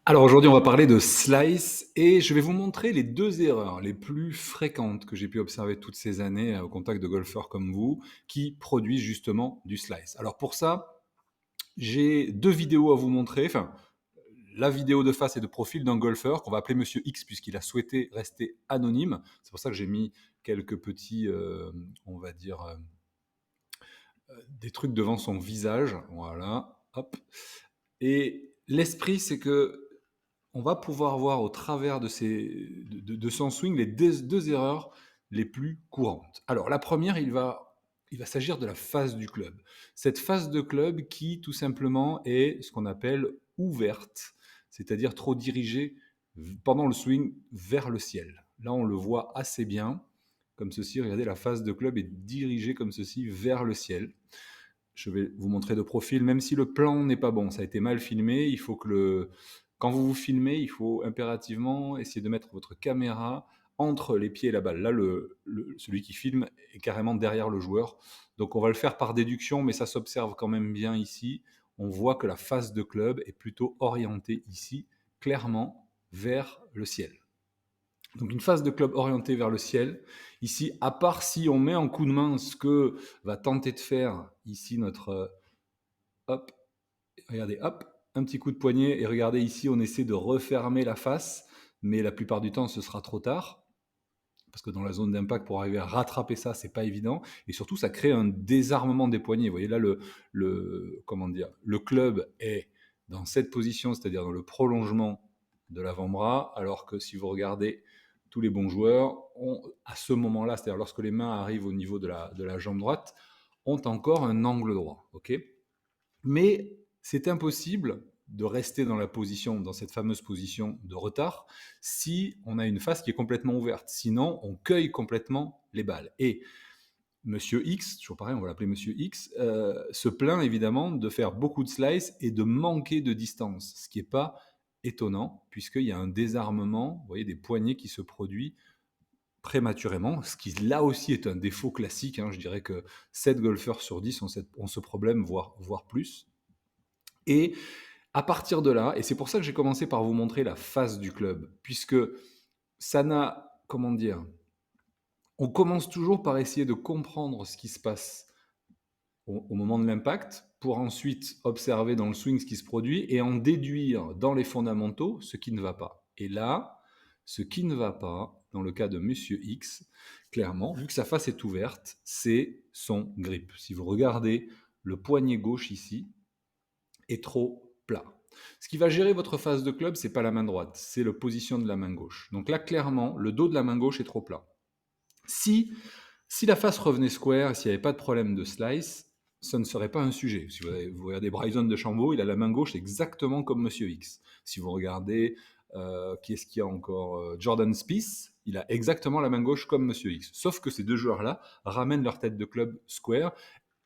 Alors aujourd'hui, on va parler de slice et je vais vous montrer les 2 erreurs les plus fréquentes que j'ai pu observer toutes ces années, au contact de golfeurs comme vous, qui produisent justement du slice. Alors pour ça, j'ai 2 vidéos à vous montrer, enfin, la vidéo de face et de profil d'un golfeur qu'on va appeler Monsieur X puisqu'il a souhaité rester anonyme. C'est pour ça que j'ai mis quelques petits, on va dire, des trucs devant son visage, voilà, hop. Et l'esprit, c'est que on va pouvoir voir au travers de, de son swing les deux erreurs les plus courantes. Alors la première, il va s'agir de la phase du club. Cette phase de club qui tout simplement est ce qu'on appelle ouverte, c'est-à-dire trop dirigée pendant le swing vers le ciel. Là, on le voit assez bien, comme ceci. Regardez, la phase de club est dirigée comme ceci vers le ciel. Je vais vous montrer de profil, même si le plan n'est pas bon, ça a été mal filmé, il faut que quand vous vous filmez, il faut impérativement essayer de mettre votre caméra entre les pieds et la balle. Là, celui qui filme est carrément derrière le joueur. Donc on va le faire par déduction, mais ça s'observe quand même bien ici. On voit que la face de club est plutôt orientée ici, clairement vers le ciel. Donc une phase de club orientée vers le ciel. Ici, à part si on met en coup de main ce que va tenter de faire ici notre... hop, regardez, hop, un petit coup de poignet. Et regardez ici, on essaie de refermer la face. Mais la plupart du temps, ce sera trop tard. Parce que dans la zone d'impact, pour arriver à rattraper ça, c'est pas évident. Et surtout, ça crée un désarmement des poignets. Vous voyez là, comment dire, le club est dans cette position, c'est-à-dire dans le prolongement de l'avant-bras, alors que si vous regardez tous les bons joueurs ont, à ce moment-là, c'est-à-dire lorsque les mains arrivent au niveau de la jambe droite, ont encore un angle droit. Ok. Mais c'est impossible de rester dans la position, dans cette fameuse position de retard, si on a une face qui est complètement ouverte. Sinon, on cueille complètement les balles. Et Monsieur X, toujours pareil, on va l'appeler Monsieur X, se plaint évidemment de faire beaucoup de slices et de manquer de distance, ce qui n'est pas étonnant, puisqu'il y a un désarmement, vous voyez, des poignets qui se produit prématurément, ce qui là aussi est un défaut classique. Hein. Je dirais que 7 golfeurs sur 10 ont ce problème, voire plus. Et à partir de là, et c'est pour ça que j'ai commencé par vous montrer la face du club, puisque ça n'a, comment dire, on commence toujours par essayer de comprendre ce qui se passe au moment de l'impact, pour ensuite observer dans le swing ce qui se produit et en déduire dans les fondamentaux ce qui ne va pas. Et là, ce qui ne va pas, dans le cas de Monsieur X, clairement, vu que sa face est ouverte, c'est son grip. Si vous regardez, le poignet gauche ici est trop plat. Ce qui va gérer votre phase de club, c'est pas la main droite, c'est la position de la main gauche. Donc là, clairement, le dos de la main gauche est trop plat. Si, si la face revenait square, s'il n'y avait pas de problème de slice, ça ne serait pas un sujet. Si vous regardez Bryson de Chambaud, il a la main gauche exactement comme Monsieur X. Si vous regardez, qui est-ce qu'il y a encore Jordan Spieth, il a exactement la main gauche comme Monsieur X. Sauf que ces deux joueurs-là ramènent leur tête de club square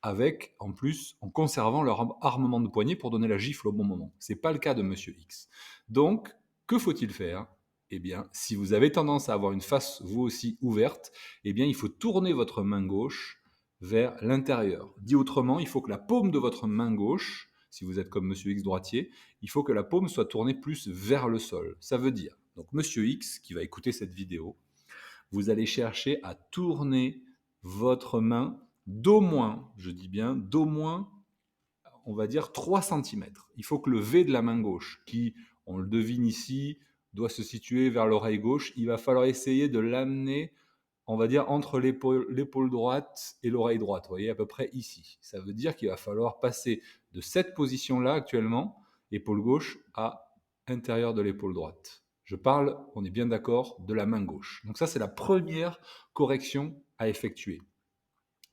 avec, en plus, en conservant leur armement de poignet pour donner la gifle au bon moment. Ce n'est pas le cas de Monsieur X. Donc, que faut-il faire? Eh bien, si vous avez tendance à avoir une face, vous aussi, ouverte, eh bien, il faut tourner votre main gauche vers l'intérieur. Dit autrement, il faut que la paume de votre main gauche, si vous êtes comme Monsieur X droitier, il faut que la paume soit tournée plus vers le sol. Ça veut dire, donc Monsieur X, qui va écouter cette vidéo, vous allez chercher à tourner votre main d'au moins, je dis bien d'au moins, on va dire 3 centimètres. Il faut que le V de la main gauche, qui, on le devine ici, doit se situer vers l'oreille gauche, il va falloir essayer de l'amener, on va dire, entre l'épaule droite et l'oreille droite. Vous voyez, à peu près ici. Ça veut dire qu'il va falloir passer de cette position-là actuellement, épaule gauche, à intérieur de l'épaule droite. Je parle, on est bien d'accord, de la main gauche. Donc ça, c'est la première correction à effectuer.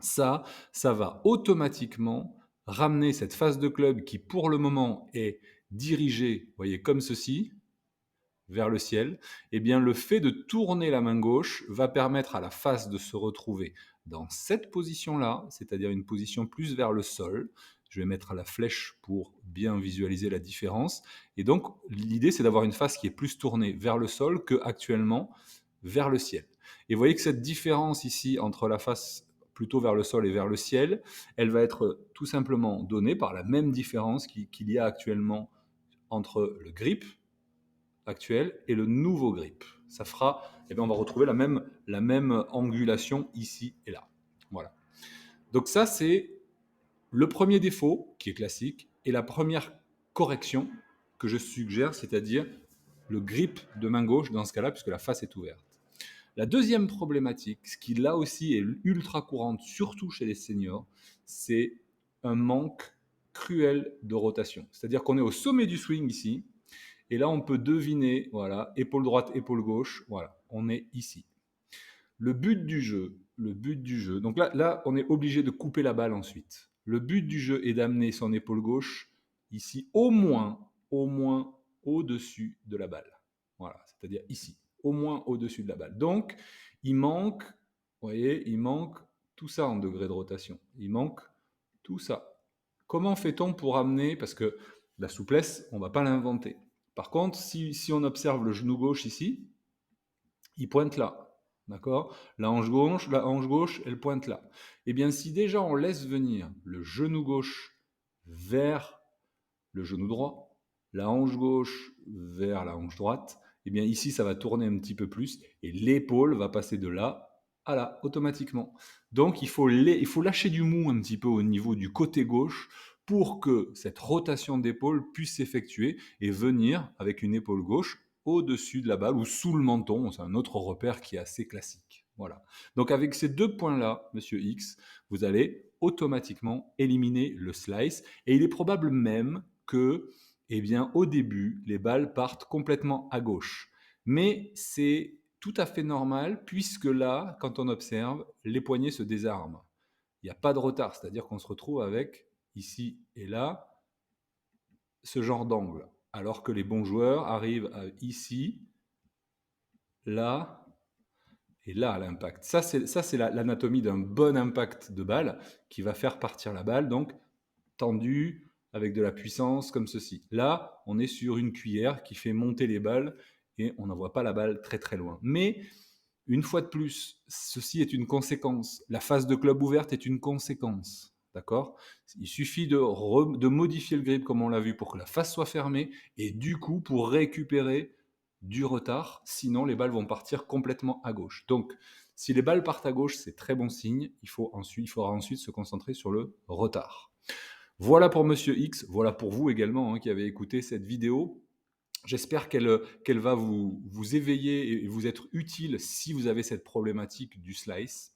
Ça va automatiquement ramener cette phase de club qui, pour le moment, est dirigée, vous voyez, comme ceci, vers le ciel. Eh bien, le fait de tourner la main gauche va permettre à la face de se retrouver dans cette position-là, c'est-à-dire une position plus vers le sol. Je vais mettre la flèche pour bien visualiser la différence. Et donc, l'idée, c'est d'avoir une face qui est plus tournée vers le sol qu'actuellement vers le ciel. Et vous voyez que cette différence ici entre la face plutôt vers le sol et vers le ciel, elle va être tout simplement donnée par la même différence qu'il y a actuellement entre le grip actuel et le nouveau grip. Ça fera, eh bien, on va retrouver la même angulation ici et là. Voilà. Donc ça, c'est le premier défaut, qui est classique, et la première correction que je suggère, c'est-à-dire le grip de main gauche dans ce cas-là, puisque la face est ouverte. La deuxième problématique, ce qui là aussi est ultra courante, surtout chez les seniors, c'est un manque cruel de rotation. C'est-à-dire qu'on est au sommet du swing ici, et là on peut deviner, voilà, épaule droite, épaule gauche, voilà, on est ici. Le but du jeu, donc là on est obligé de couper la balle ensuite. Le but du jeu est d'amener son épaule gauche ici, au moins au-dessus de la balle. Voilà, c'est-à-dire ici, au moins au-dessus de la balle. Donc, il manque, vous voyez, il manque tout ça en degré de rotation. Il manque tout ça. Comment fait-on pour amener, parce que la souplesse, on ne va pas l'inventer. Par contre, si on observe le genou gauche ici, il pointe là. D'accord? La hanche gauche, elle pointe là. Eh bien, si déjà on laisse venir le genou gauche vers le genou droit, la hanche gauche vers la hanche droite, eh bien ici, ça va tourner un petit peu plus et l'épaule va passer de là à là, automatiquement. Donc, il faut lâcher du mou un petit peu au niveau du côté gauche pour que cette rotation d'épaule puisse s'effectuer et venir avec une épaule gauche au-dessus de la balle ou sous le menton. C'est un autre repère qui est assez classique. Voilà. Donc, avec ces deux points-là, monsieur X, vous allez automatiquement éliminer le slice et il est probable même que, eh bien, au début, les balles partent complètement à gauche. Mais c'est tout à fait normal puisque là, quand on observe, les poignets se désarment. Il n'y a pas de retard, c'est-à-dire qu'on se retrouve avec ici et là ce genre d'angle. Alors que les bons joueurs arrivent à ici, là et là à l'impact. Ça, c'est l'anatomie d'un bon impact de balle qui va faire partir la balle. Donc, tendu, avec de la puissance, comme ceci. Là, on est sur une cuillère qui fait monter les balles et on n'envoie pas la balle très très loin. Mais, une fois de plus, ceci est une conséquence. La phase de club ouverte est une conséquence. D'accord? Il suffit de modifier le grip comme on l'a vu pour que la face soit fermée et du coup pour récupérer du retard. Sinon, les balles vont partir complètement à gauche. Donc, si les balles partent à gauche, c'est très bon signe. Il faudra ensuite se concentrer sur le retard. Voilà pour Monsieur X, voilà pour vous également qui avez écouté cette vidéo. J'espère qu'elle va vous éveiller et vous être utile si vous avez cette problématique du slice.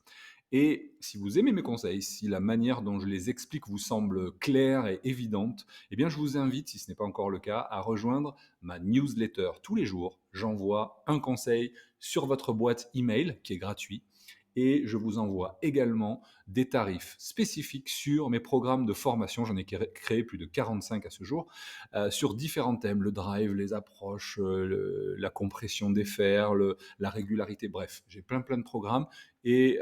Et si vous aimez mes conseils, si la manière dont je les explique vous semble claire et évidente, eh bien je vous invite, si ce n'est pas encore le cas, à rejoindre ma newsletter. Tous les jours, j'envoie un conseil sur votre boîte email qui est gratuit et je vous envoie également des tarifs spécifiques sur mes programmes de formation. J'en ai créé plus de 45 à ce jour, sur différents thèmes, le drive, les approches, la compression des fers, la régularité, bref, j'ai plein de programmes et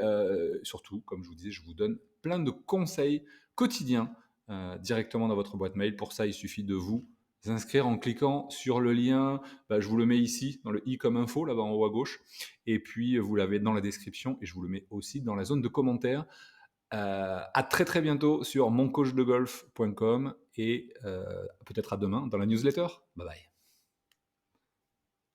surtout, comme je vous disais, je vous donne plein de conseils quotidiens directement dans votre boîte mail. Pour ça, il suffit de vous inscrire en cliquant sur le lien, je vous le mets ici, dans le i comme info, là-bas en haut à gauche, et puis vous l'avez dans la description, et je vous le mets aussi dans la zone de commentaires. À très bientôt sur moncoachdegolf.com et peut-être à demain dans la newsletter. Bye bye.